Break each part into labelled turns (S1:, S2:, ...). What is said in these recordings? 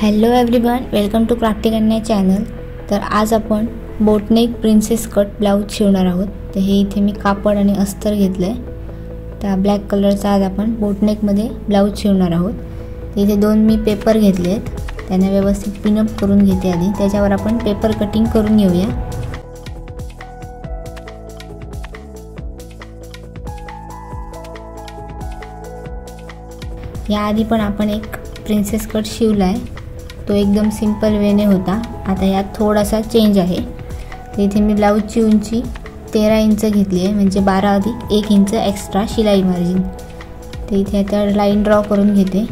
S1: Hello everyone, welcome to crafting Kanya channel. तर आज आपण बोटनेक प्रिन्सेस कट ब्लाउज शिवणार आहोत। तर हे इथे मी कापड आणि अस्तर घेतलंय। त्या ब्लॅक कलरचा आज आपण बोटनेकमध्ये ब्लाउज शिवणार आहोत। तर इथे दोन मी पेपर घेतलेत, त्यांना व्यवस्थित पिनअप करून घेते आधी, त्याच्यावर आपण पेपर कटिंग करून घेऊया। याआधी पण आपण एक प्रिन्सेस कट शिवलाय, तो एकदम सिंपल वेने होता। आता यात थोडासा चेंज आहे। तर इथे मी ब्लाउजची उंची 13 इंच घेतली आहे, म्हणजे 12 अधिक 1 इंच एक्स्ट्रा शिलाई मार्जिन। तर इथे आता लाईन ड्रॉ करून घेते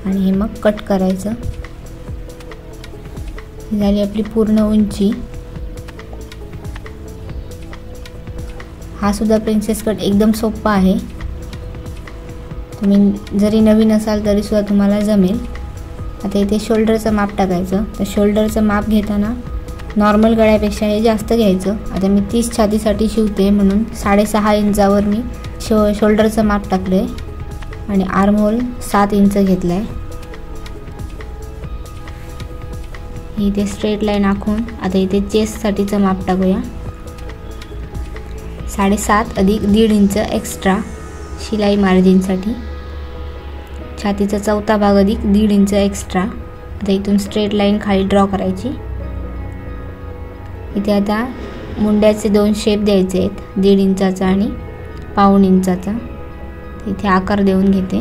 S1: आणि हे मग कट करायचं। झाली आपली पूर्ण उंची। हा सुद्धा प्रिन्सेस कट एकदम सोपा आहे, तुम्ही जरी नवीन असाल तरी सुद्धा तुम्हाला जमेल। आता इथे शोल्डरचं माप टाकायचं। तर शोल्डरचं माप घेताना नॉर्मल गळ्यापेक्षा हे जास्त घ्यायचं। आता मी 30 छातीसाठी शिवते म्हणून 6.5 इंचावर मी शोल्डरचं माप टाकलंय आणि आर्म होल 7 इंच घेतलाय। इथे स्ट्रेट लाईन आखून आता इथे चेस्टसाठीचं माप टाकूया। 7.5 अधिक 1.5 इंच एक्स्ट्रा शिलाई मार्जिनसाठी। छातीचा चौथा भाग अधिक 1.5 इंच एक्स्ट्रा। आता इथून स्ट्रेट लाईन खाली ड्रॉ करायची। इथे आता मुंड्याचे 2 शेप द्यायचे आहेत, 1.5 इंचाचा आणि 1.25 इंचाचा। इथे आकार देऊन घेते।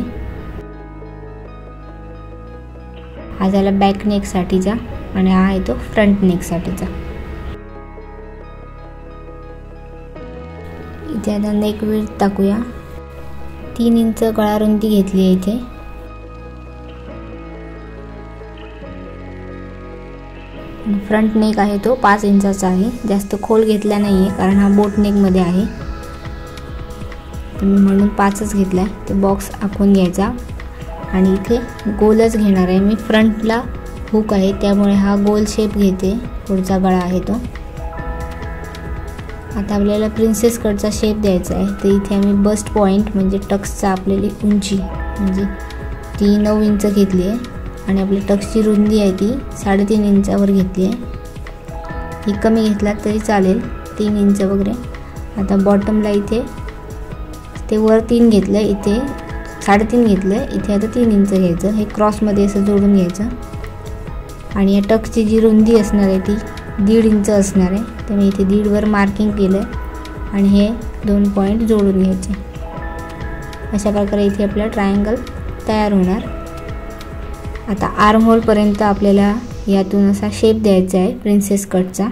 S1: हा झाला बॅक नेक साठीचा आणि हा आहे तो फ्रंट नेक साठीचा। इथे आता नेक विड्थ टाकूया। 3 इंच गळा रुंदी घेतली आहे इथे। फ्रंट नेक आहे तो 5 इंचाचा आहे, जास्त खोल घेतला नाही आहे कारण हा बोट नेकमध्ये आहे, मी म्हणून 5च घेतला आहे। ते बॉक्स आखून घ्यायचा आणि इथे गोलच घेणार आहे मी। फ्रंटला हुक आहे त्यामुळे हा गोल शेप घेते, पुढचा गळा आहे तो। आता आपल्याला प्रिन्सेस कटचा शेप द्यायचा आहे। तर इथे आम्ही बस्ट पॉईंट म्हणजे टक्सचा आपल्याला उंची म्हणजे ती 9 इंच घेतली आहे आणि आपली टक्सची रुंदी आहे ती 3.5 इंचावर घेतली आहे। ही कमी घेतलात तरी चालेल, 3 इंच वगैरे। आता बॉटमला इथे ते वर 3 घेतलं, इथे 3.5 घेतलं, इथे आता 3 इंच घ्यायचं। हे क्रॉसमध्ये असं जोडून घ्यायचं आणि या टक्सची जी रुंदी असणार आहे ती 1.5 इंच असणार आहे। तर मी इथे 1.5 वर मार्किंग केलं आणि हे 2 पॉईंट जोडून घ्यायचे। अशा प्रकारे इथे आपला ट्रायंगल तयार होणार। आता आर्म होलपर्यंत आपल्याला यातून असा शेप द्यायचा आहे प्रिन्सेस कटचा,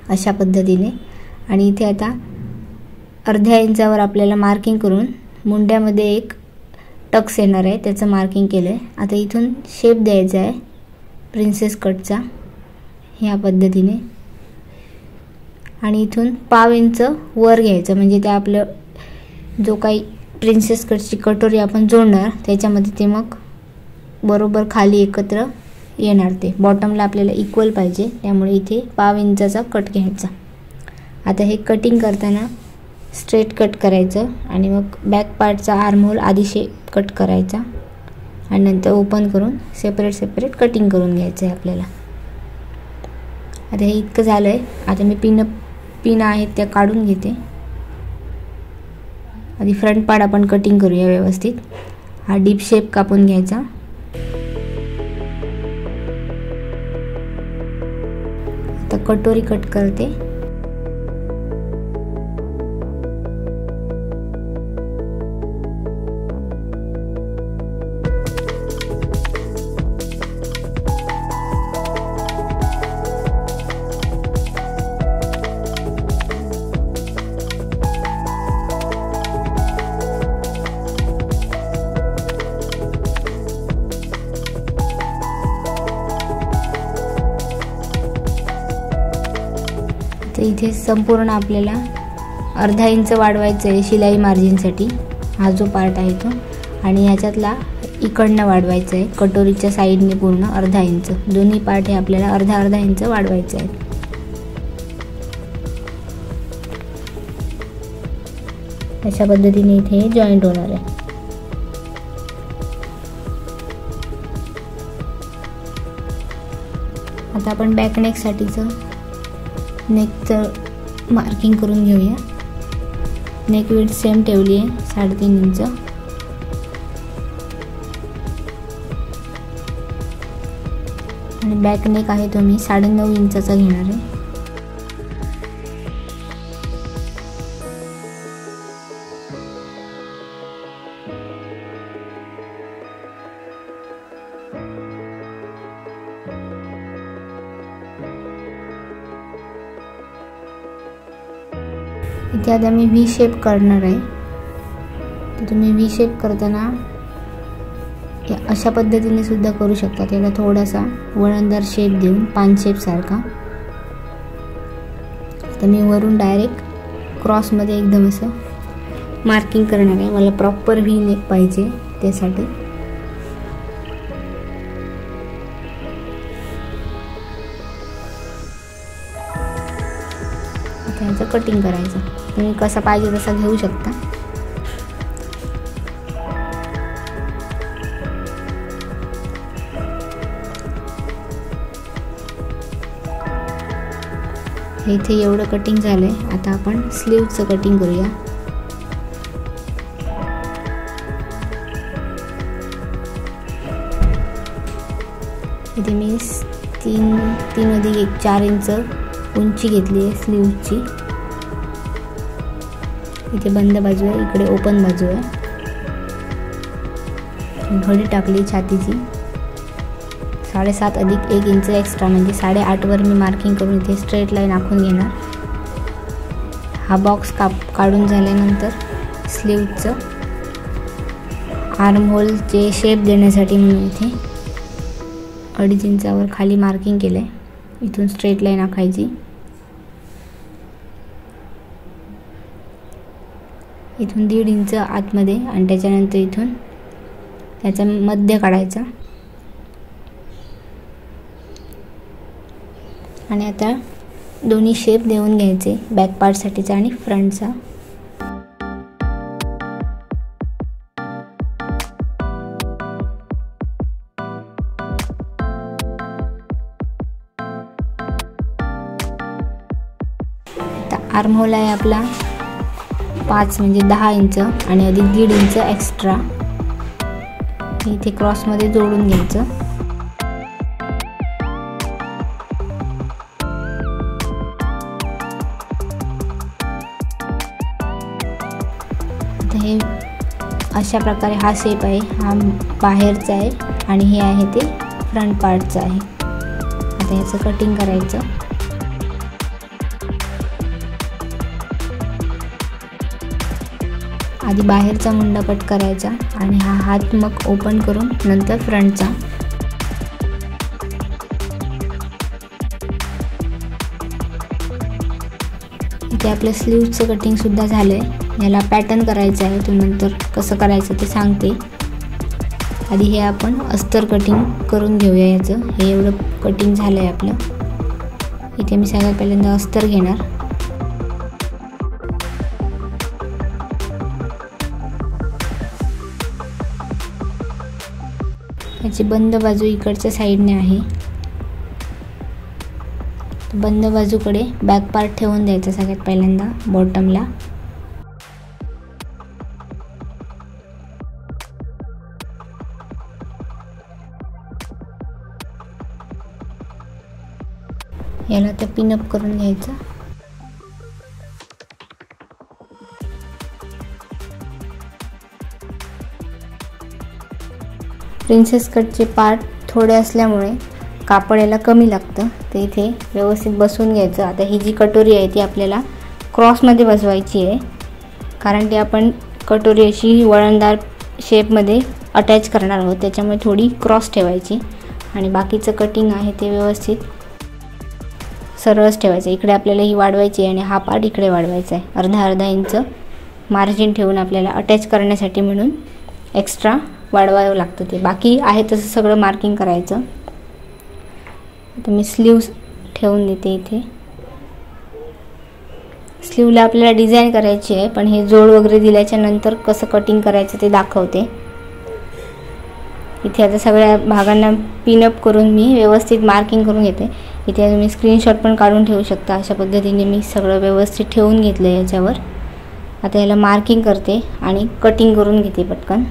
S1: अशा पद्धतीने। आणि इथे आता 1/2 इंचावर आपल्याला मार्किंग करून मुंड्यामध्ये एक टक्स येणार आहे, त्याचं मार्किंग केलं आहे। आता इथून शेप द्यायचा आहे प्रिन्सेस कटचा ह्या पद्धतीने आणि इथून 1/2 इंच वर घ्यायचं, म्हणजे ते आपलं जो काही प्रिन्सेस कटची कटोरी आपण जोडणार त्याच्यामध्ये ते मग बरोबर खाली एकत्र येणार। ते बॉटमला आपल्याला इक्वल पाहिजे, त्यामुळे इथे 1/2 इंचाचा कट घ्यायचा। आता हे कटिंग करताना स्ट्रेट कट करायचं आणि मग बॅक पार्टचा आर्म होल आधी कट करायचा आणि नंतर ओपन करून सेपरेट कटिंग करून घ्यायचं आहे आपल्याला। आता हे इतकं झालं आहे। आता मी पिन आहेत त्या काढून घेते। आधी फ्रंट पार्ट आपण कटिंग करूया व्यवस्थित। हा डीप शेप कापून घ्यायचा। आता कटोरी कट करते। तर इथे संपूर्ण आपल्याला 1/2 इंच वाढवायचं आहे शिलाई मार्जिनसाठी, हा जो पार्ट आहे तो। आणि ह्याच्यातला इकडनं वाढवायचं आहे कटोरीच्या साईडने पूर्ण 1/2 इंच। दोन्ही पार्ट हे आपल्याला अर्धा इंच वाढवायचं आहे। अशा पद्धतीने इथे जॉईंट होणार आहे। आता आपण बॅक नेकसाठीचं नेकचं मार्किंग करून घेऊया. नेक विड्थ सेम ठेवली आहे 3.5 इंच. आणि बॅक नेक आहे तो मी 9.5 इंचाचा घेणार आहे. इथे आता मी व्ही शेप करणार आहे. तर तुम्ही व्ही शेप करताना अशा पद्धतीने सुद्धा करू शकता. त्याला थोडासा वळणदार शेप देऊन पान शेप सारखा. तर मी वरून डायरेक्ट क्रॉसमध्ये एकदम असं मार्किंग करणार आहे. मला प्रॉपर व्ही नेक पाहिजे त्यासाठी. त्याचं कटिंग करायचं. तुम्ही कसा पाहिजे तसा घेऊ शकता. इथे एवढं कटिंग झालंय. आता आपण स्लीवचं कटिंग करूया. इथे मी 3+1 इंच उंची घेतली आहे स्लीवची. इथे बंद बाजू आहे, इकडे ओपन बाजू आहे. घडी टाकली छातीची. 7.5+1 इंच एक्स्ट्रा म्हणजे 8.5 वर मी मार्किंग करून इथे स्ट्रेट लाईन आखून घेणार. हा बॉक्स काढून झाल्यानंतर स्लीवचं आर्म होलचे शेप देण्यासाठी म्हणून इथे 2.5 इंचावर खाली मार्किंग केलं आहे. इथून स्ट्रेट लाईन आखायची. इथून 1.5 इंच आतमध्ये आणि त्याच्यानंतर इथून त्याचा मध्य काढायचा. आणि आता दोन्ही शेप देऊन घ्यायचे, बॅक पार्टसाठीचा आणि फ्रंटचा. आता आर्म होल आहे आपला 5 म्हणजे 10 इंच आणि अधिक 1.5 इंच एक्स्ट्रा इथे क्रॉसमध्ये जोडून घ्यायचं. आता हे अशा प्रकारे हा शेप आहे. हा बाहेरचा आहे आणि हे आहे ते फ्रंट पार्टचं आहे. आता याचं कटिंग करायचं. आधी बाहेरचा मुंडा कट करायचा आणि हा हात मग ओपन करून नंतर फ्रंटचा. इथे आपलं स्लीवचं कटिंग सुद्धा झालंय. याला पॅटर्न करायचं आहे, तो नंतर कसं करायचं ते सांगते. आधी हे आपण अस्तर कटिंग करून घेऊया. याचं हे एवढं कटिंग झालंय आपलं. इथे मी सगळ्यात पहिल्यांदा अस्तर घेणार. याची बंद बाजू इकडच्या साईडने आहे. बंद बाजूकडे बॅक पार्ट ठेवून द्यायचा सगळ्यात पहिल्यांदा बॉटमला. याला तर पिनअप करून घ्यायचं. प्रिन्सेस कटचे पार्ट थोडे असल्यामुळे कापड याला कमी लागतं. ते इथे व्यवस्थित बसवून घ्यायचं. आता ही जी कटोरी आहे ती आपल्याला क्रॉसमध्ये बसवायची आहे, कारण ती आपण कटोरी अशी वळणदार शेपमध्ये अटॅच करणार आहोत. त्याच्यामुळे थोडी क्रॉस ठेवायची आणि बाकीचं कटिंग आहे ते व्यवस्थित सरळच ठेवायचं. इकडे आपल्याला ही वाढवायची आहे आणि हा पार्ट इकडे वाढवायचा आहे. अर्धा इंच मार्जिन ठेवून आपल्याला अटॅच करण्यासाठी म्हणून एक्स्ट्रा वाढवावं लागतं. ते बाकी आहे तसं सगळं मार्किंग करायचं. आता मी स्लीव्स ठेवून देते. इथे स्लीवला आपल्याला डिझाईन करायची आहे, पण हे जोड वगैरे दिल्याच्या नंतर कसं कटिंग करायचं ते दाखवते. इथे आता सगळ्या भागांना पिनअप करून मी व्यवस्थित मार्किंग करून घेते। इथे तुम्ही स्क्रीनशॉट पण काढून ठेवू शकता। अशा पद्धतीने मी सगळं व्यवस्थित ठेवून घेतलं याच्यावर। आता याला मार्किंग करते आणि कटिंग करून घेते पटकन।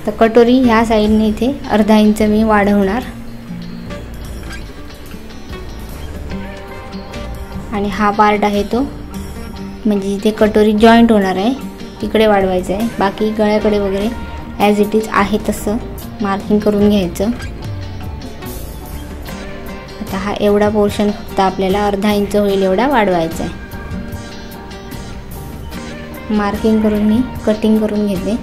S1: तर कटोरी ह्या साईडने इथे अर्धा इंच मी वाढवणार आणि हा पार्ट आहे तो म्हणजे जिथे कटोरी जॉईंट होणार आहे तिकडे वाढवायचं आहे। बाकी गळ्याकडे वगैरे ॲज इट इज आहे तसं मार्किंग करून घ्यायचं। आता हा एवढा पोर्शन फक्त आपल्याला अर्धा इंच होईल एवढा वाढवायचा आहे। मार्किंग करून मी कटिंग करून घेते।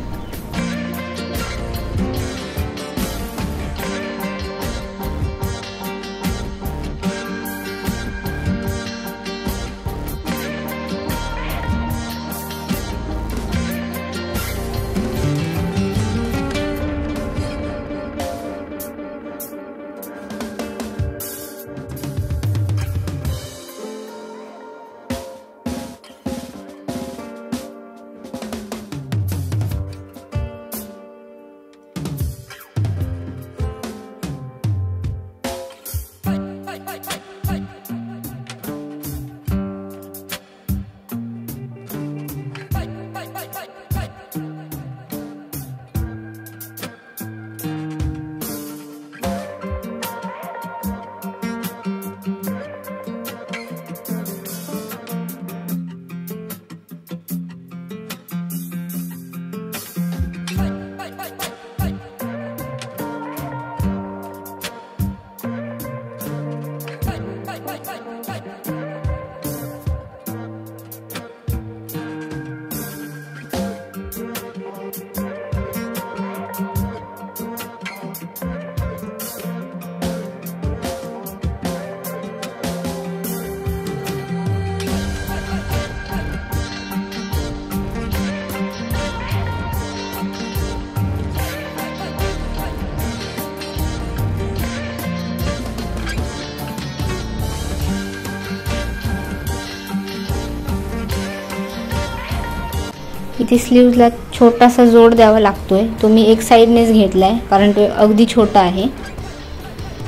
S1: इथे स्लीव्हजला छोटासा जोड द्यावा लागतोय। तो मी एक साईडनेच घेतलाय कारण तो अगदी छोटा आहे।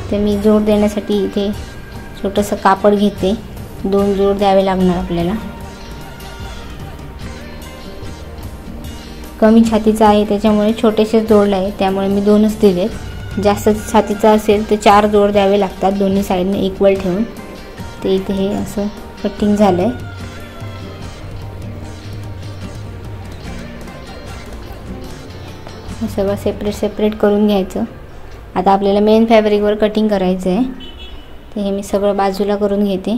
S1: ते मी जोड देण्यासाठी इथे छोटंसं कापड घेते। 2 जोड द्यावे लागणार आपल्याला। कमी छातीचा आहे त्याच्यामुळे छोटेसे जोड आहे त्यामुळे मी 2च दिलेत। जास्त छातीचा असेल तर 4 जोड द्यावे लागतात दोन्ही साईडने इक्वल ठेवून। ते इथे हे असं कटिंग झालंय। सगळं सेपरेट करून घ्यायचं। आता आपल्याला मेन फॅब्रिकवर कटिंग करायचं आहे ते हे मी सगळं बाजूला करून घेते।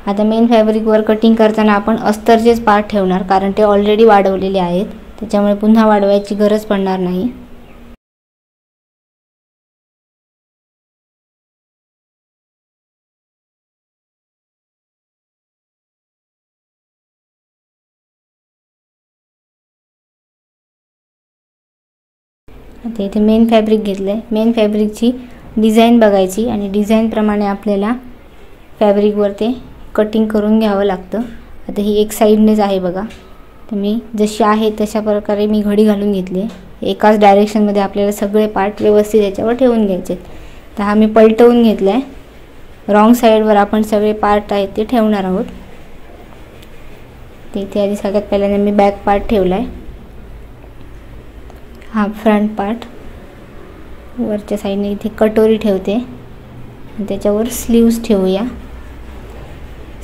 S1: आता मेन फॅब्रिकवर कटिंग करताना आपण अस्तरचेच पार्ट ठेवणार कारण ते ऑलरेडी वाढवलेले आहेत त्याच्यामुळे पुन्हा वाढवायची गरज पडणार नाही। आता इथे मेन फॅब्रिक घेतलंय। मेन फॅब्रिकची डिझाईन बघायची आणि डिझाईन प्रमाणे आपल्याला फॅब्रिकवर ते कटिंग करून घ्यावं लागतं। आता ही एक साईडनेच आहे बघा। तर मी जशी आहे तशा प्रकारे मी घडी घालून घेतली। एकाच डायरेक्शनमध्ये आपल्याला सगळे पार्ट व्यवस्थित याच्यावर ठेवून घ्यायचे। तर हा मी पलटवून घेतलाय। रॉंग साईडवर आपण सगळे पार्ट आहेत ते ठेवणार आहोत। तर इथे आधी सगळ्यात पहिल्यांदा मी बॅक पार्ट ठेवलाय। हा फ्रंट पार्ट वरच्या साईडने इथे कटोरी ठेवते आणि त्याच्यावर स्लीव्ज ठेवूया।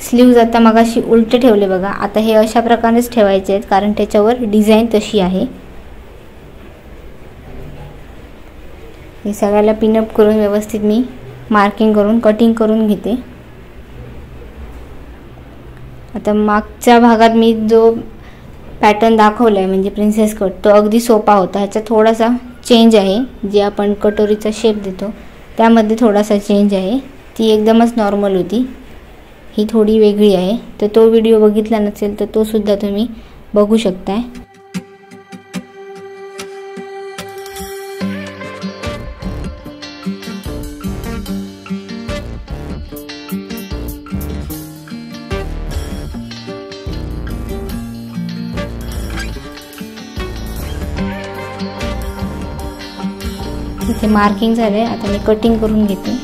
S1: स्लीव्ज आता मगाशी उलटे ठेवले बघा। आता हे अशा प्रकारेच ठेवायचे आहेत कारण त्याच्यावर डिझाईन तशी आहे। हे सगळ्याला पिनअप करून व्यवस्थित मी मार्किंग करून कटिंग करून घेते। आता मागच्या भागात मी जो पॅटर्न दाखवलाय म्हणजे प्रिन्सेस कट तो अगदी सोपा होता। ह्याच्यात थोडासा चेंज आहे। जे आपण कटोरीचा शेप देतो त्यामध्ये थोडासा चेंज आहे। ती एकदमच नॉर्मल होती, ही थोडी वेगळी आहे। तर तो व्हिडिओ बघितला नसेल तर तो सुद्धा तुम्ही बघू शकताय। इथे मार्किंग झाले. आता मी कटिंग करून घेते.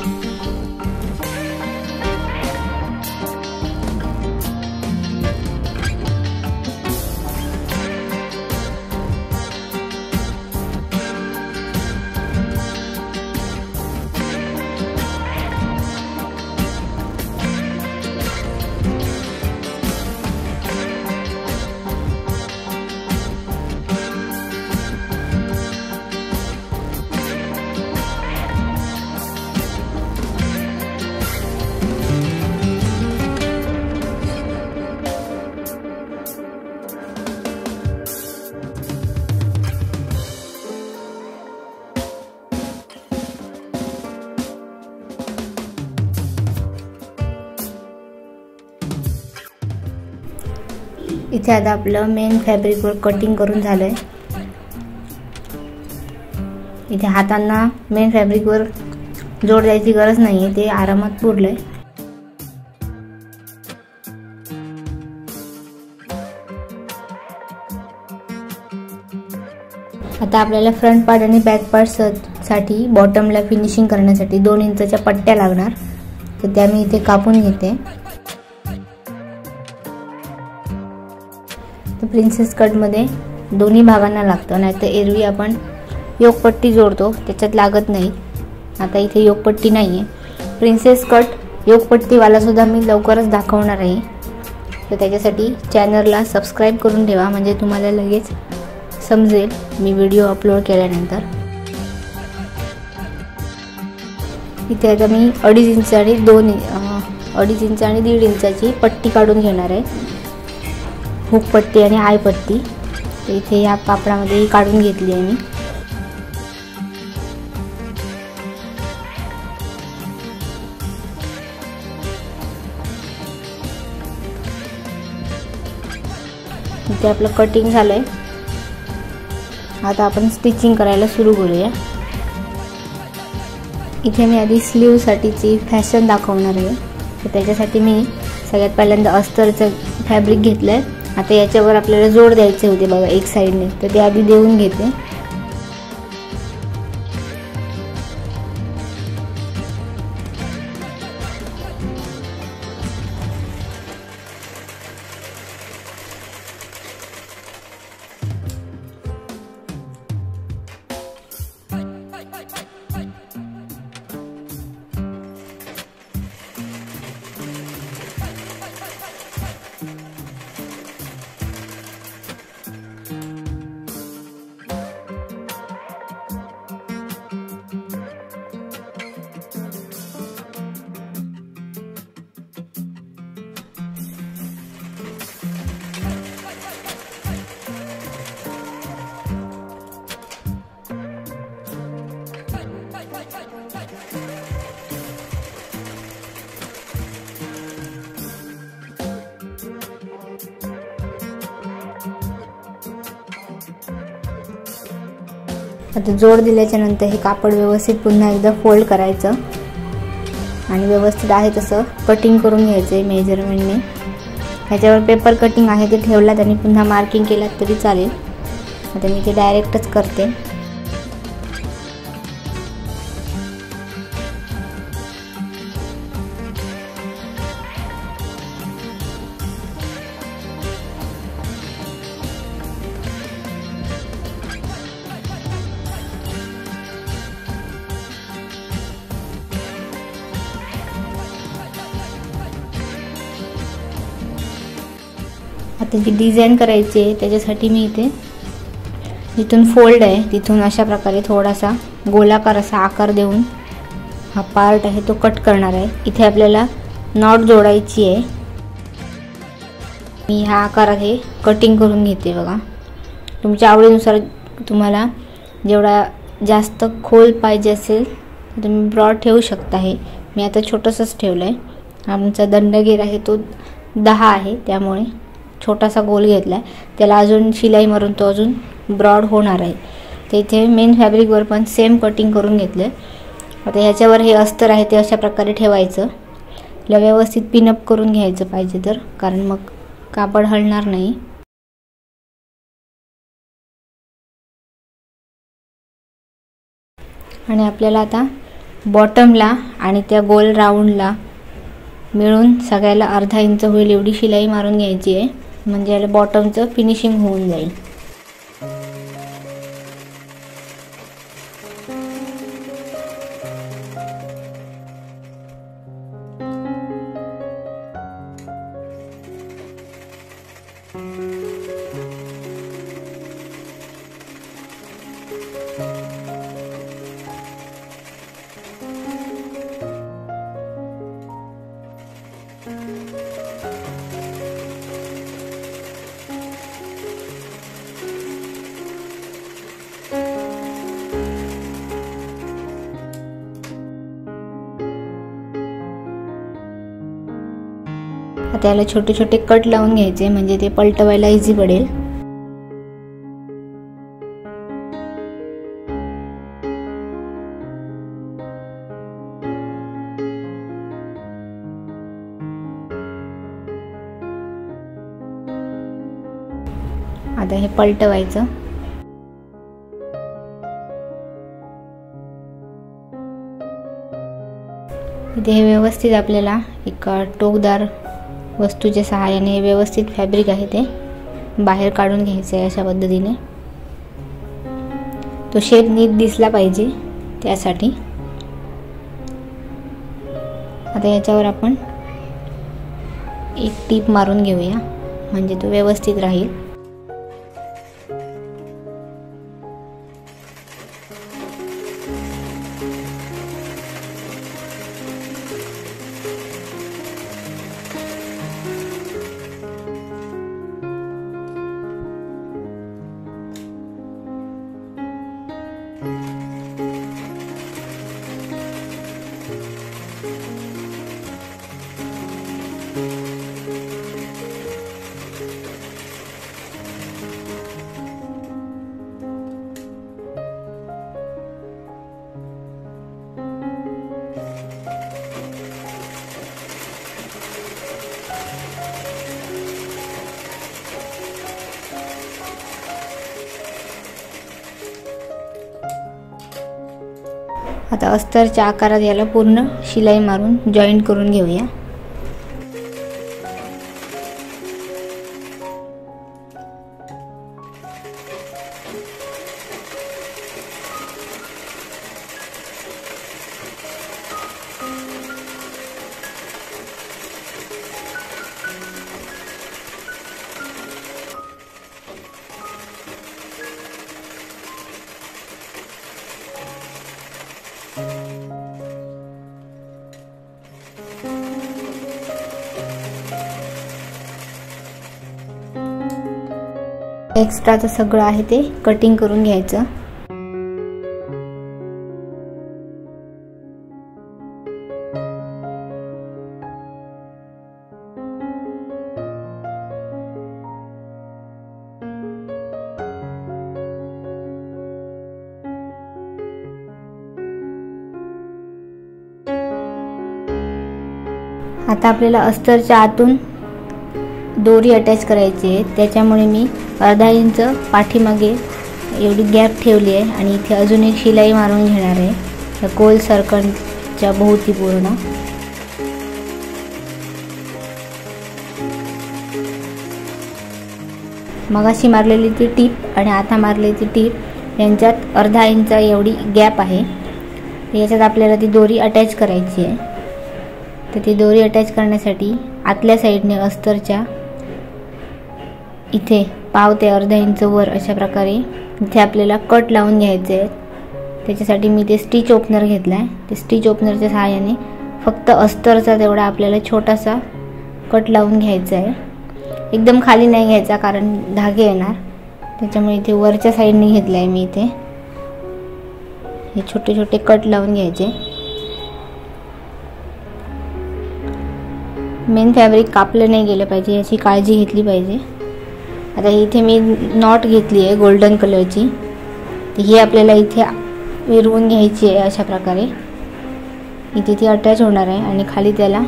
S1: इथे आता आपलं मेन फॅब्रिकवर कटिंग करून झालंय. इथे हातांना मेन फॅब्रिकवर जोड द्यायची गरज नाहीये, ते आरामात पुरलंय. आता आपल्याला फ्रंट पार्ट आणि बॅक पार्ट साठी बॉटमला फिनिशिंग करण्यासाठी 2 इंचाच्या पट्ट्या लागणार, तर त्या मी इथे कापून घेते. प्रिन्सेस कट मध्ये दोन्ही भागांना लागतं, नाहीतर एरवी आपण योकपट्टी जोडतो त्याच्यात लागत नाही. आता इथे योकपट्टी नाहीये. प्रिन्सेस कट योकपट्टीवाला सुद्धा मी लवकरच दाखवणार आहे, तर त्याच्यासाठी चॅनलला सबस्क्राईब करून ठेवा, म्हणजे तुम्हाला लगेच समजेल मी व्हिडिओ अपलोड केल्यानंतर. इथे आता मी 2.5 इंच आणि 2.5 इंच आणि 1.5 इंचाची पट्टी काढून घेणार आहे, हुक पट्टी आणि आय पट्टी. इथे या कापडामध्ये काढून घेतली आहे मी. इथे आपलं कटिंग झालंय. आता आपण स्टिचिंग करायला सुरू करूया. इथे मी आधी स्लीव साठीची फॅशन दाखवणार आहे, तर त्याच्यासाठी मी सगळ्यात पहिल्यांदा अस्तरचं फॅब्रिक घेतलंय. आता याच्यावर आपल्याला जोड द्यायचे होते बघा एक साईडने, तर ते आधी देऊन घेते. आता जोड दिल्याच्या नंतर हे कापड व्यवस्थित पुन्हा एकदा फोल्ड करायचं आणि व्यवस्थित आहे तसं कटिंग करून घ्यायचं मेजरमेंटने. ह्याच्यावर पेपर कटिंग आहे ते ठेवलात आणि पुन्हा मार्किंग केलात तरी चालेल. आता मी ते डायरेक्टच करते. आता जी डिझाईन करायची आहे त्याच्यासाठी मी इथे जिथून फोल्ड आहे तिथून अशा प्रकारे थोडासा गोलाकार असा आकार देऊन हा पार्ट आहे तो कट करणार आहे. इथे आपल्याला नॉट जोडायची आहे. मी ह्या आकारात हे कटिंग करून घेते बघा. तुमच्या आवडीनुसार तुम्हाला जेवढा जास्त खोल पाहिजे असेल तर तुम्ही ब्रॉड ठेवू शकता. हे मी आता छोटंसंच ठेवलं आहे. आमचा दंडगेर आहे तो 10 आहे, त्यामुळे छोटासा गोल घेतला आहे. त्याला अजून शिलाई मारून तो अजून ब्रॉड होणार आहे. तर इथे मेन फॅब्रिकवर पण सेम कटिंग करून घेतलं आहे. आता ह्याच्यावर हे अस्तर आहे ते अशा प्रकारे ठेवायचं. त्याला व्यवस्थित पिनअप करून घ्यायचं पाहिजे तर, कारण मग कापड हलणार नाही. आणि आपल्याला आता बॉटमला आणि त्या गोल राऊंडला मिळून सगळ्याला अर्धा इंच होईल एवढी शिलाई मारून घ्यायची आहे, म्हणजे याला बॉटमचं फिनिशिंग होऊन जाईल. आता याला छोटे छोटे कट लावून घ्यायचे, म्हणजे ते पलटवायला इझी पडेल. आता हे पलटवायचं. इथे हे व्यवस्थित आपल्याला एक टोकदार वस्तूच्या सहाय्याने हे व्यवस्थित फॅब्रिक आहे ते बाहेर काढून घ्यायचं आहे. अशा पद्धतीने तो शेप नीट दिसला पाहिजे त्यासाठी. आता याच्यावर आपण एक टीप मारून घेऊया, म्हणजे तो व्यवस्थित राहील. आता अस्तरच्या आकारात याला पूर्ण शिलाई मारून जॉईंट करून घेऊया. एक्स्ट्राचं सगळं आहे ते कटिंग करून घ्यायचं. आता आपल्याला अस्तरच्या आतून दोरी अटॅच करायची आहे, त्याच्यामुळे मी अर्धा इंच पाठीमागे एवढी गॅप ठेवली आहे आणि इथे अजून एक शिलाई मारून घेणार आहे या गोल सर्कलच्या भोवती पूर्ण. मगाशी मारलेली ती टीप आणि आता मारलेली ती टीप यांच्यात अर्धा इंच एवढी गॅप आहे. याच्यात आपल्याला ती दोरी अटॅच करायची आहे. तर ती दोरी अटॅच करण्यासाठी आतल्या साईडने अस्तरच्या इथे पाव ते अर्धा इंच वर अशा प्रकारे इथे आपल्याला कट लावून घ्यायचे आहेत. त्याच्यासाठी मी ते स्टिच ओपनर घेतला आहे. ते स्टिच ओपनरच्या सहाय्याने फक्त अस्तरचा तेवढा आपल्याला छोटासा कट लावून घ्यायचा आहे. एकदम खाली नाही घ्यायचा कारण धागे येणार, त्याच्यामुळे इथे वरच्या साईडने घेतला आहे मी. इथे हे छोटे छोटे कट लावून घ्यायचे. मेन फॅब्रिक कापलं नाही गेलं पाहिजे याची काळजी घेतली पाहिजे. आता इथे मी नॉट घेतली आहे गोल्डन कलरची, तर ही आपल्याला इथे विरवून घ्यायची आहे. अशा प्रकारे इथे ती अटॅच होणार आहे आणि खाली त्याला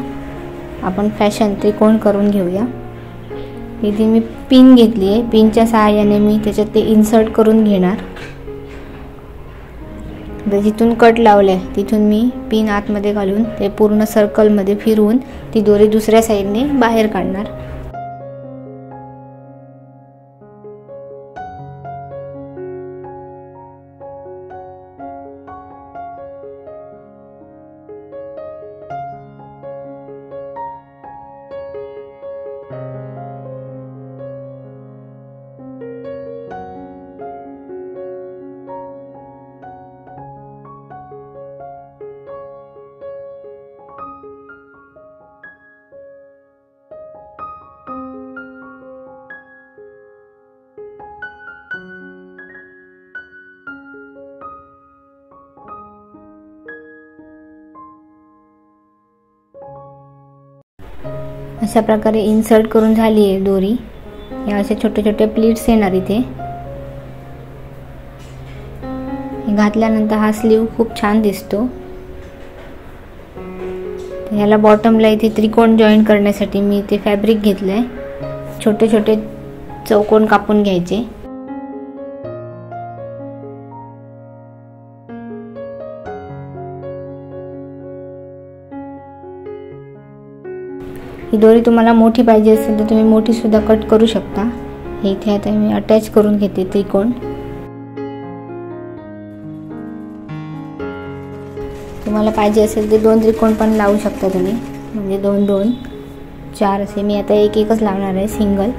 S1: आपण फॅशन त्रिकोण करून घेऊया. इथे मी पिन घेतली आहे, पिनच्या सहाय्याने मी त्याच्यात ते इन्सर्ट करून घेणार. जिथून कट लावलाय तिथून मी पिन आतमध्ये घालून ते पूर्ण सर्कलमध्ये फिरवून ती दोरी दुसऱ्या साईडने बाहेर काढणार. अशा प्रकारे इन्सर्ट करून झाली आहे दोरी. या असे छोटे छोटे प्लीट्स येणार इथे. घातल्यानंतर हा स्लीव खूप छान दिसतो. याला बॉटमला इथे त्रिकोण जॉईन करण्यासाठी मी इथे फॅब्रिक घेतलंय. छोटे छोटे चौकोन कापून घ्यायचे. ही दोरी तुम्हाला मोठी पाहिजे असेल तर तुम्ही मोठी सुद्धा कट करू शकता. हे इथे आता मी अटॅच करून घेते त्रिकोण. तुम्हाला पाहिजे असेल ते 2 त्रिकोण पण लावू शकता तुम्ही, म्हणजे 2 2 4 असे. मी आता एकच लावणार आहे, सिंगल.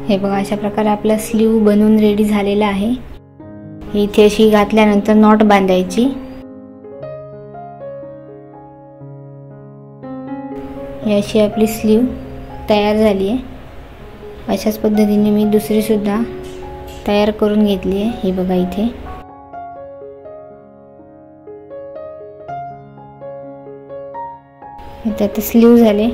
S1: हे बघा, अशा प्रकारे आपला स्लीव बनवून रेडी झालेला आहे. इथे अशी घातल्यानंतर नॉट बांधायची. ही अशी आपली स्लीव तयार झाली आहे. अशाच पद्धतीने मी दुसरी सुद्धा तयार करून घेतली आहे. हे बघा इथे. आता स्लीव झाले.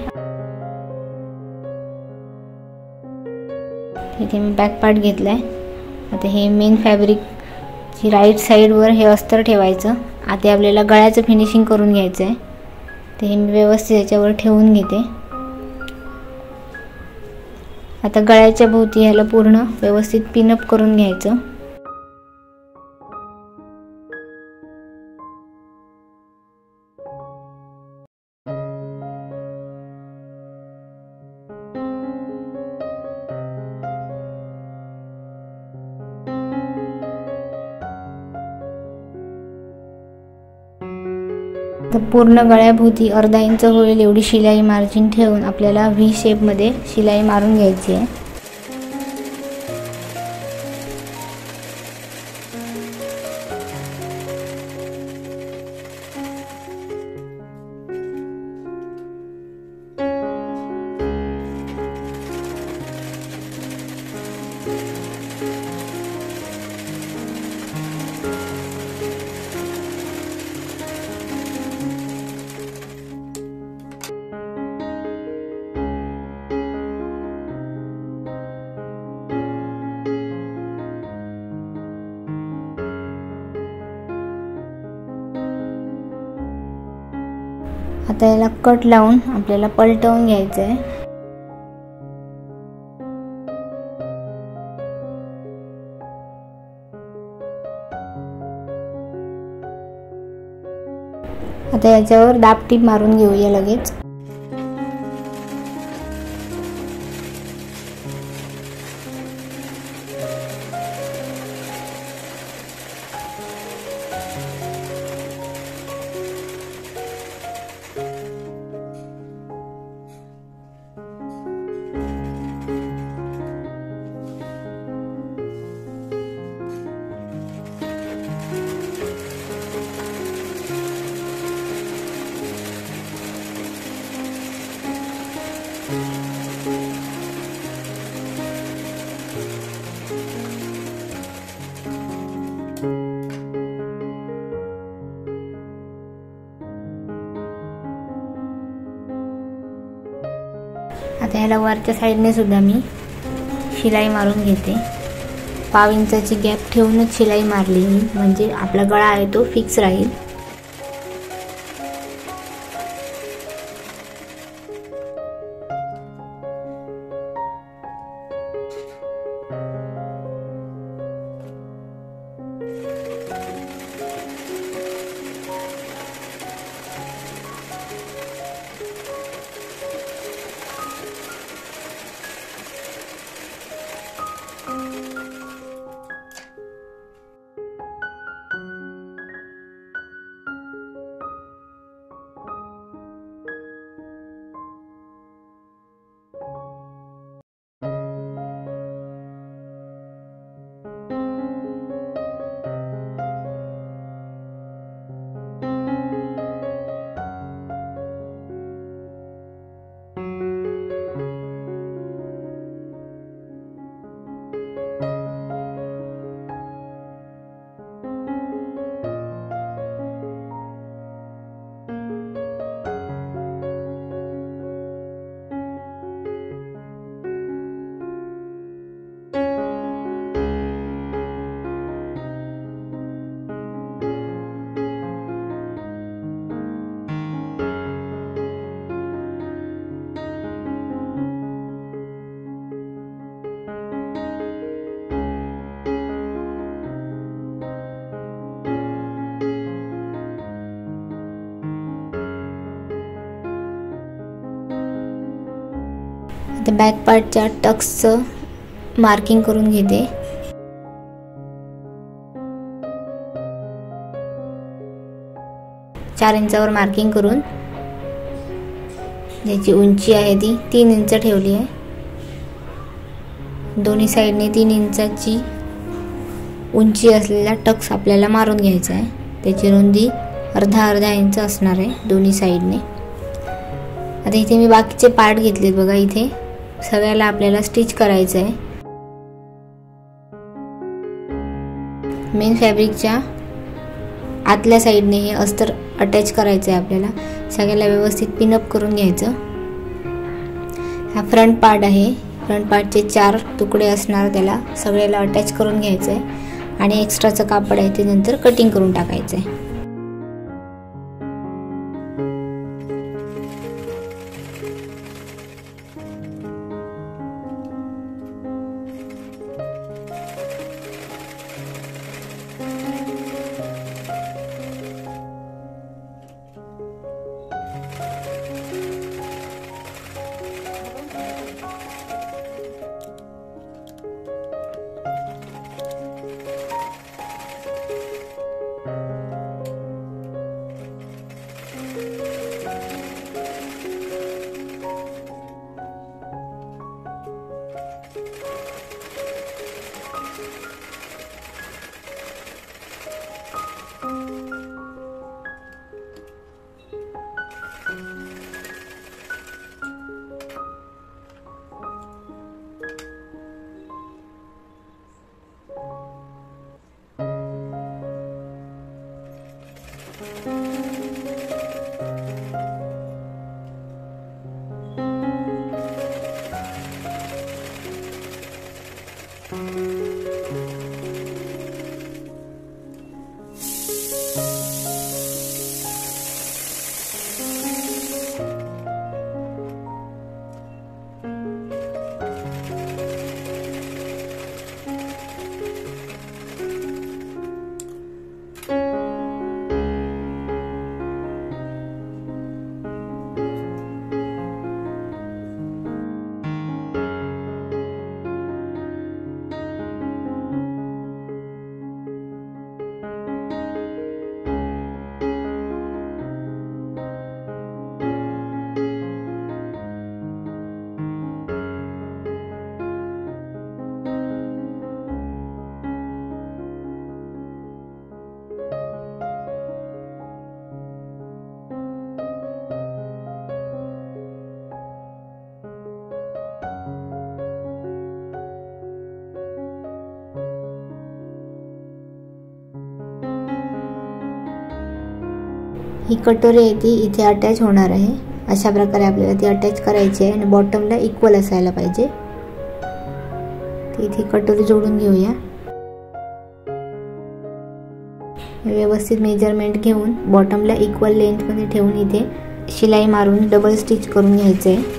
S1: इथे मी बॅक पार्ट घेतलाय. आता हे मेन फॅब्रिक ची राईट साईडवर हे अस्तर ठेवायचं. आता आपल्याला गळ्याचं फिनिशिंग करून घ्यायचं आहे. ते हे मी व्यवस्थित याच्यावर ठेवून घेते. आता गळ्याच्या भोवती ह्याला पूर्ण व्यवस्थित पिनअप करून घ्यायचं. तर पूर्ण गळ्याभोवती अर्धा इंच होईल एवढी शिलाई मार्जिन ठेवून आपल्याला व्ही शेप मध्ये शिलाई मारून घ्यायची आहे. आता याला कट लावून आपल्याला पलटवून घ्यायचं आहे. आता याच्यावर दाबटीप मारून घेऊया लगेच. आता ह्याला वरच्या साईडने सुद्धा मी शिलाई मारून घेते. 1/2 इंचाची गॅप ठेवूनच शिलाई मारली मी, म्हणजे आपला गळा आहे तो फिक्स राहील. आता बॅक पार्टच्या टक्सचं मार्किंग करून घेते. चार इंचावर मार्किंग करून ज्याची उंची आहे ती 3 इंच ठेवली आहे. दोन्ही साईडने 3 इंचाची उंची असलेला टक्स आपल्याला मारून घ्यायचा आहे. त्याची रुंदी अर्धा इंच असणार आहे दोन्ही साईडने. आता इथे मी बाकीचे पार्ट घेतलेत बघा. इथे सगळ्याला आपल्याला स्टिच करायचं आहे. मेन फॅब्रिकच्या आतल्या साईडने हे अस्तर अटॅच करायचं आहे आपल्याला. सगळ्याला व्यवस्थित पिनअप करून घ्यायचं. हा फ्रंट पार्ट आहे. फ्रंट पार्टचे 4 तुकडे असणार, त्याला सगळ्याला अटॅच करून घ्यायचं आहे आणि एक्स्ट्राचं कापड आहे ते नंतर कटिंग करून टाकायचं आहे. ही कटोरी आहे ती इथे अटॅच होणार आहे अशा प्रकारे आपल्याला ती अटॅच करायची आहे आणि बॉटमला इक्वल असायला पाहिजे. इथे कटोरी जोडून घेऊया. व्यवस्थित मेजरमेंट घेऊन बॉटमला इक्वल लेंथमध्ये ठेवून इथे शिलाई मारून डबल स्टिच करून घ्यायचं आहे.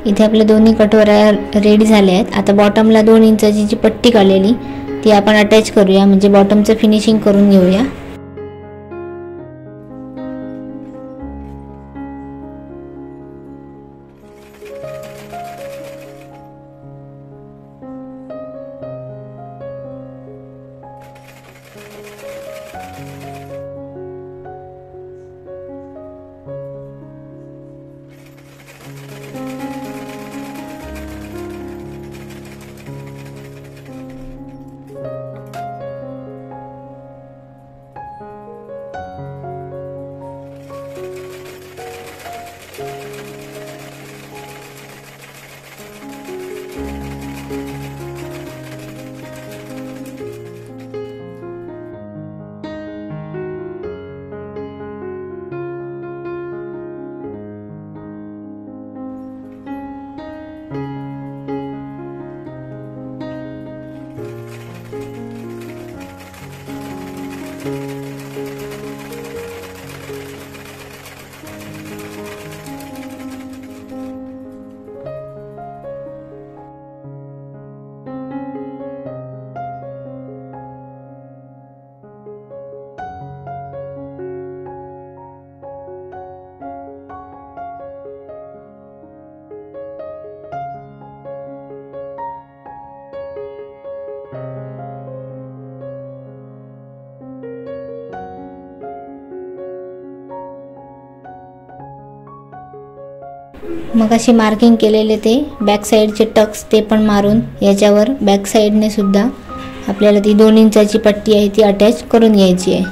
S1: इथे आपल्या दोन्ही कटोऱ्या रेडी झाल्या आहेत. आता बॉटमला 2 इंचाची जी पट्टी काढलेली ती आपण अटॅच करूया, म्हणजे बॉटमचं फिनिशिंग करून घेऊया. मग अशी मार्किंग केलेले ते बॅक साईडचे टक्स ते पण मारून याच्यावर बॅक साईडने सुद्धा आपल्याला ती 2 इंचाची पट्टी आहे ती अटॅच करून घ्यायची आहे.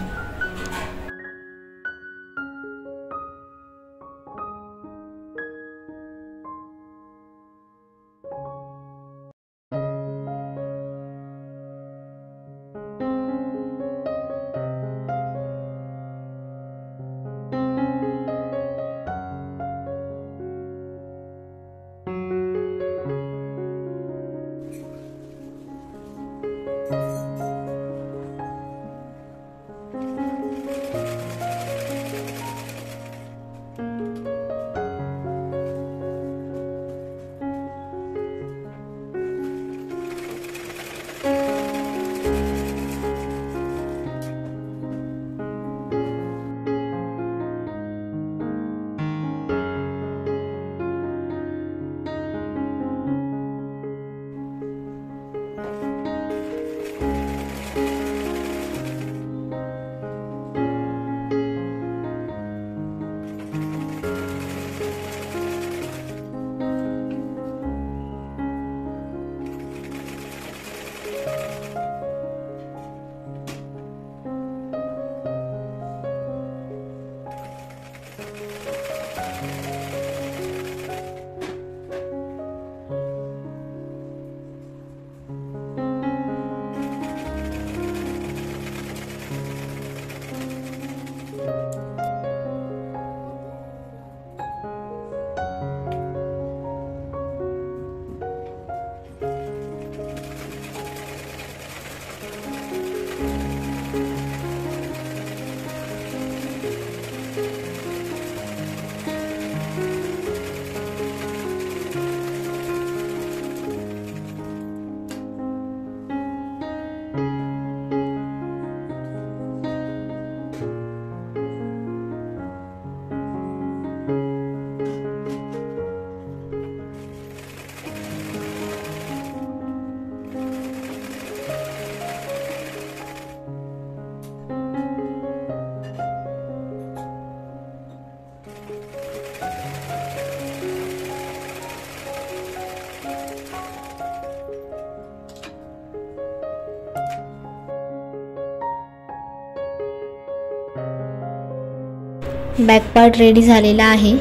S1: बॅक पार्ट रेडी झालेला आहे.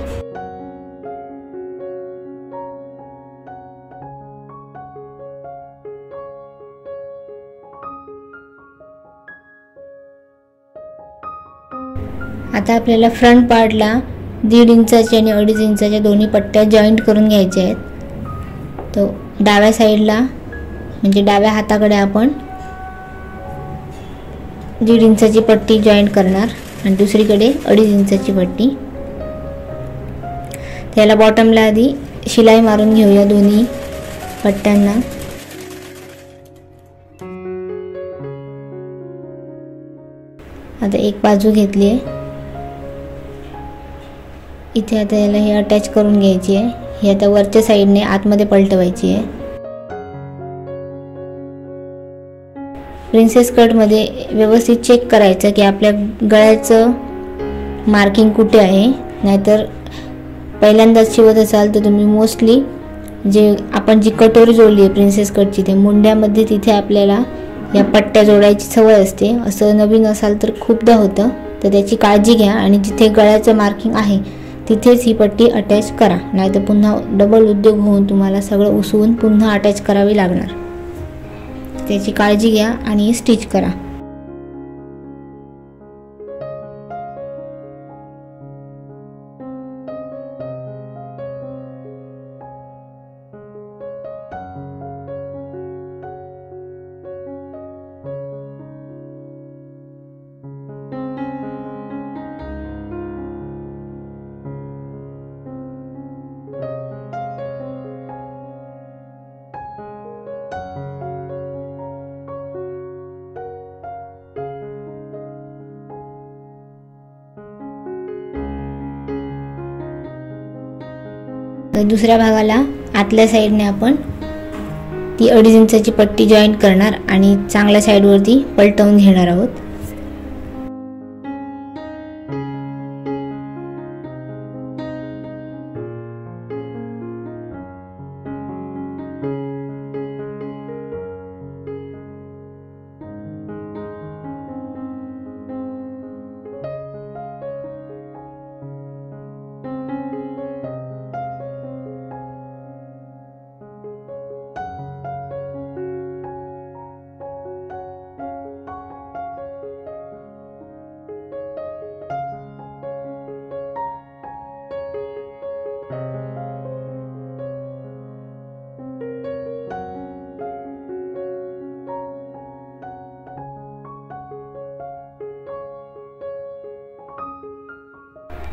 S1: आता आपल्याला फ्रंट पार्टला 1.5 इंचाच्या आणि 2.5 इंचाच्या दोन्ही पट्ट्या जॉईंट करून घ्यायच्या आहेत. तो डाव्या साईडला म्हणजे डाव्या हाताकडे आपण 1.5 इंचाची पट्टी जॉईंट करणार आणि दुसरीकडे 2.5 इंचाची पट्टी. त्याला बॉटमला आधी शिलाई मारून घेऊया दोन्ही पट्ट्यांना. आता एक बाजू घेतली आहे. इथे आता याला हे अटॅच करून घ्यायची आहे. ही आता वरच्या साईडने आतमध्ये पलटवायची आहे. प्रिन्सेस कटमध्ये व्यवस्थित चेक करायचं की आपल्या गळ्याचं मार्किंग कुठे आहे. नाहीतर पहिल्यांदाच शिवत असाल तर तुम्ही मोस्टली जे आपण जी कटोरी जोडली आहे प्रिन्सेस कटची ते मुंड्यामध्ये तिथे आपल्याला या पट्ट्या जोडायची सवय असते. असं नवीन असाल तर खूपदा होतं, तर त्याची काळजी घ्या आणि जिथे गळ्याचं मार्किंग आहे तिथेच ही पट्टी अटॅच करा. नाहीतर पुन्हा डबल उद्योग होऊन तुम्हाला सगळं उसवून पुन्हा अटॅच करावी लागणार. त्याची काळजी घ्या आणि स्टिच करा. दुसऱ्या भागाला आतल्या साईडने आपण ती 2.5 इंचाची पट्टी जॉईंट करणार आणि चांगल्या साईडवरती पलटवून घेणार आहोत.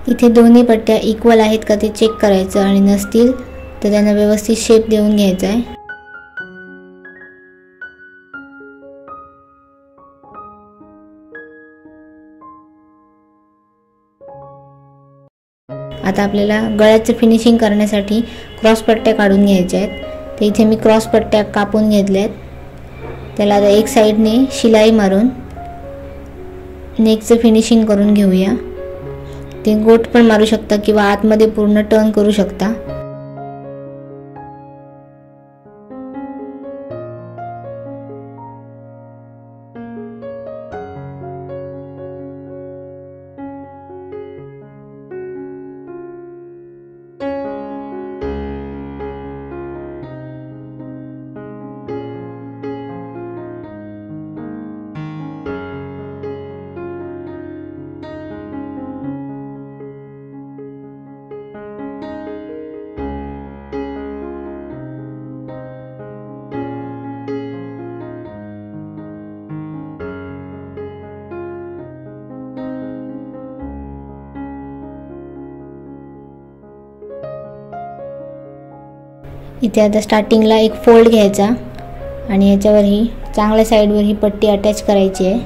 S1: इथे दोन्ही पट्ट्या इक्वल आहेत का ते चेक करायचं आणि नसतील तर त्यांना व्यवस्थित शेप देऊन घ्यायचा आहे. आता आपल्याला गळ्याचं फिनिशिंग करण्यासाठी क्रॉस पट्ट्या काढून घ्यायच्या आहेत. तर इथे मी क्रॉस पट्ट्या कापून घेतल्या आहेत. त्याला आता एक साईडने शिलाई मारून नेकचं फिनिशिंग करून घेऊया. ते गोट पण मारू शकता किंवा आतमध्ये पूर्ण टर्न करू शकता. इथे आता स्टार्टिंगला एक फोल्ड घ्यायचा आणि याच्यावर ही चांगल्या साईडवर ही पट्टी अटॅच करायची आहे.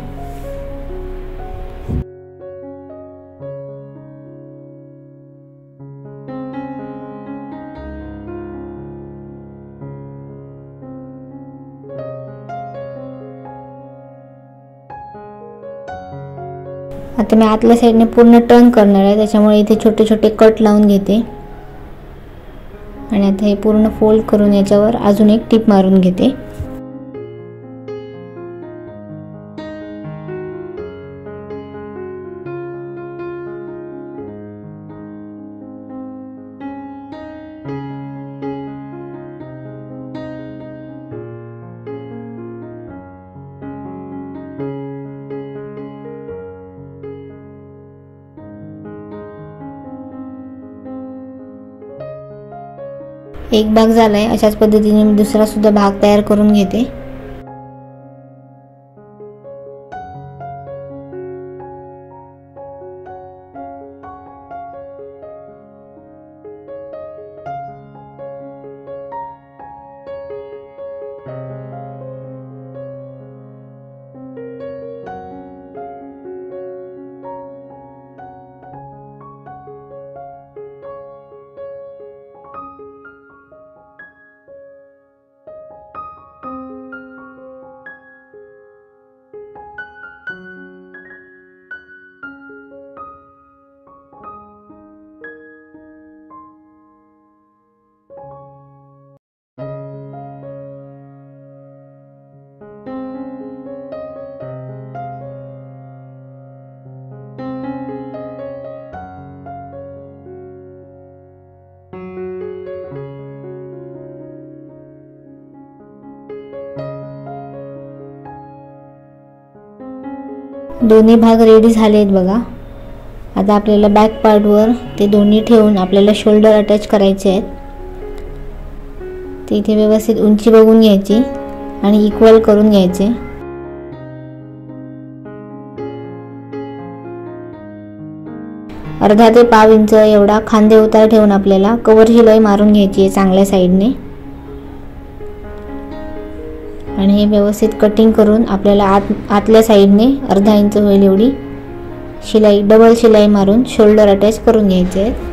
S1: आता मी आतल्या साईडने पूर्ण टर्न करणार आहे, त्याच्यामुळे इथे छोटे छोटे कट लावून घेते आणि आता हे पूर्ण फोल्ड करून याच्यावर अजून एक टिप मारून घेते. एक भाग झालाय, अशाच पद्धतीने मी दुसरा सुद्धा भाग तयार करून घेते। दोन्ही भाग रेडी झाले आहेत बघा। आता आपल्याला बॅक पार्टवर ते दोन्ही ठेवून आपल्याला शोल्डर अटॅच करायचे आहेत। ते इथे व्यवस्थित उंची बघून घ्यायची आणि इक्वल करून घ्यायचे। अर्धा ते पाव इंच एवढा खांदे उतार ठेवून आपल्याला कव्हर शिलाई मारून घ्यायची आहे चांगल्या साईडने। आणि हे व्यवस्थित कटिंग करून आपल्याला आतल्या साईडने अर्धा इंच होईल एवढी शिलाई, डबल शिलाई मारून शोल्डर अटॅच करून घ्यायचे आहे।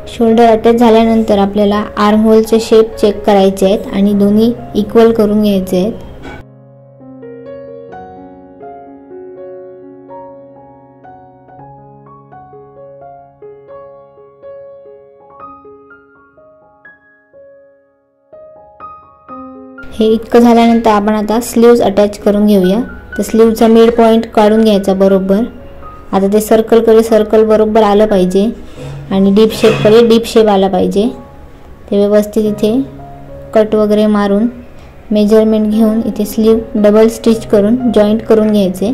S1: शोल्डर अटॅच झाल्यानंतर आपल्याला आर्म होलचे शेप चेक करायचे आहेत आणि दोन्ही इक्वल करून घ्यायचे आहेत। हे इतकं झाल्यानंतर आपण आता स्लीव्ज अटॅच करून घेऊया। तर स्लीवचा मिड पॉइंट काढून घ्यायचा बरोबर। आता ते सर्कल बरोबर आलं पाहिजे आणि डीप शेप आला पाहिजे। ते व्यवस्थित इथे कट वगैरे मारून मेजरमेंट घेऊन इथे स्लीव डबल स्टिच करून जॉईंट करून घ्यायचे।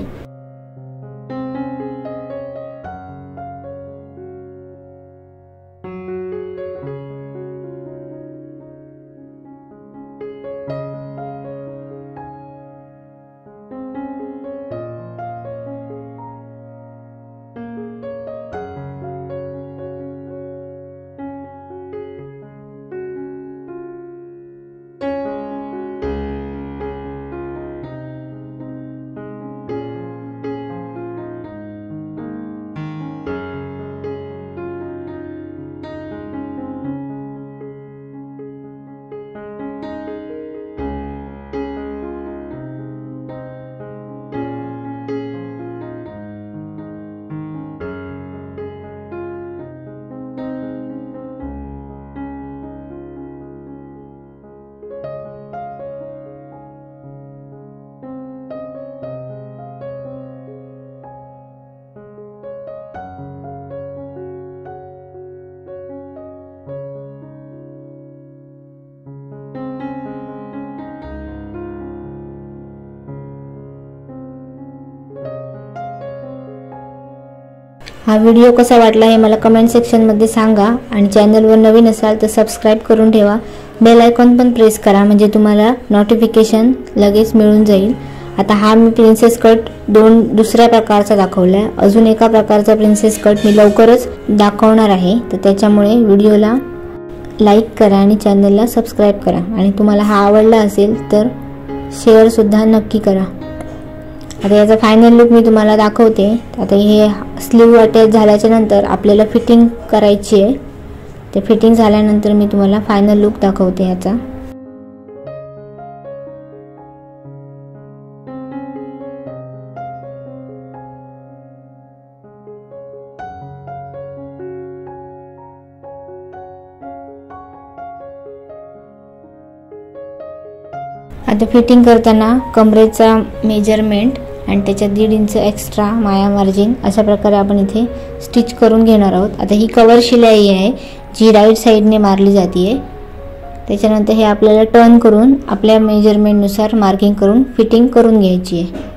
S1: हा व्हिडिओ कसा वाटला हे मला कमेंट सेक्शनमध्ये सांगा आणि चॅनलवर नवीन असाल तर सबस्क्राईब करून ठेवा. बेल आयकॉन पण प्रेस करा म्हणजे तुम्हाला नोटिफिकेशन लगेच मिळून जाईल. आता हा मी प्रिन्सेस कट दुसऱ्या प्रकारचा दाखवलाय. अजून एका प्रकारचा प्रिन्सेस कट मी लवकरच दाखवणार आहे. तर त्याच्यामुळे व्हिडिओला लाईक करा आणि चॅनलला सबस्क्राईब करा आणि तुम्हाला हा आवडला असेल तर शेअर सुद्धा नक्की करा. आता याचा फायनल लुक मी तुम्हाला दाखवते. आता हे स्लीव अटॅच झाल्याच्या नंतर आपल्याला फिटिंग करायची आहे. ते फिटिंग झाल्यानंतर मी तुम्हाला फायनल लुक दाखवते याचा. आता फिटिंग करताना कमरेचा मेजरमेंट आणि त्याच्या 1.5 इंच एक्स्ट्रा माया मार्जिन अशा प्रकारे आपण इथे स्टिच करून घेणार आहोत. आता ही कवर शिलाई आहे जी राईट साईडने मारली जाते. त्याच्यानंतर हे आपल्याला टर्न करून आपल्या मेजरमेंटनुसार मार्किंग करून फिटिंग करून घ्यायची आहे.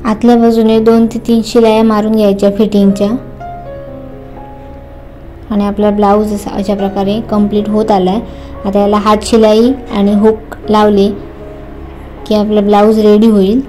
S1: आतल्या बाजूने 2 ते 3 शिलाया मारून घ्यायच्या फिटिंगच्या आणि आपला ब्लाऊज अशा प्रकारे कंप्लीट होत आलाय. आता याला हात शिलाई आणि हुक लावले की आपला ब्लाऊज रेडी होईल.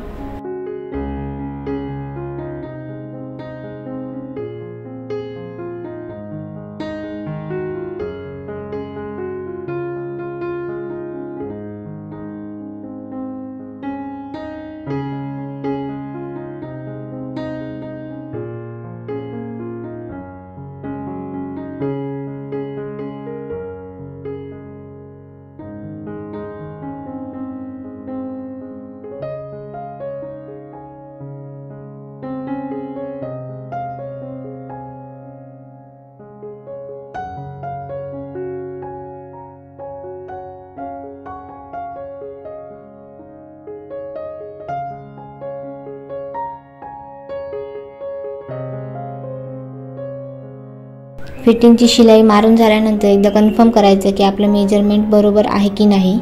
S1: फिटिंगची शिलाई मारून झाल्यानंतर एकदा कन्फर्म करायचं की आपलं मेजरमेंट बरोबर आहे की नाही.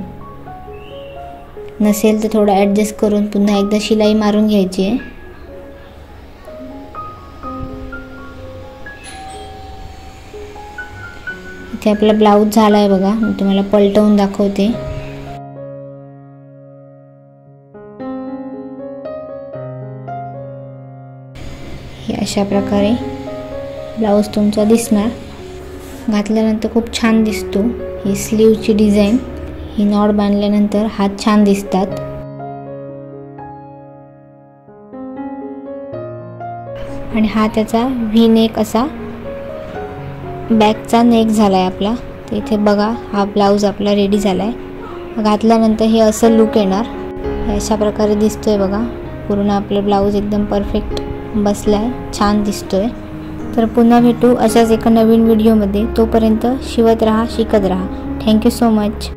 S1: नसेल तर थोडं ॲडजस्ट करून पुन्हा एकदा शिलाई मारून घ्यायची आहे. इथे आपला ब्लाऊज झाला आहे बघा. मी तुम्हाला पलटवून दाखवते. हे अशा प्रकारे ब्लाऊज तुमचा दिसणार. घातल्यानंतर खूप छान दिसतो. ही स्लीवची डिझाईन, ही नॉट बांधल्यानंतर हात छान दिसतात. आणि हा त्याचा व्ही नेक असा बॅकचा नेक झालाय आपला. तर इथे बघा हा ब्लाऊज आपला रेडी झालाय. घातल्यानंतर हे असं लुक येणार. हे अशा प्रकारे दिसतोय बघा. पूर्ण आपलं ब्लाऊज एकदम परफेक्ट बसलाय, छान दिसतोय. तर पुन्हा भेटू अशाच एका नवीन व्हिडिओमध्ये. तोपर्यंत शिवत राहा, शिकत राहा. Thank you so much.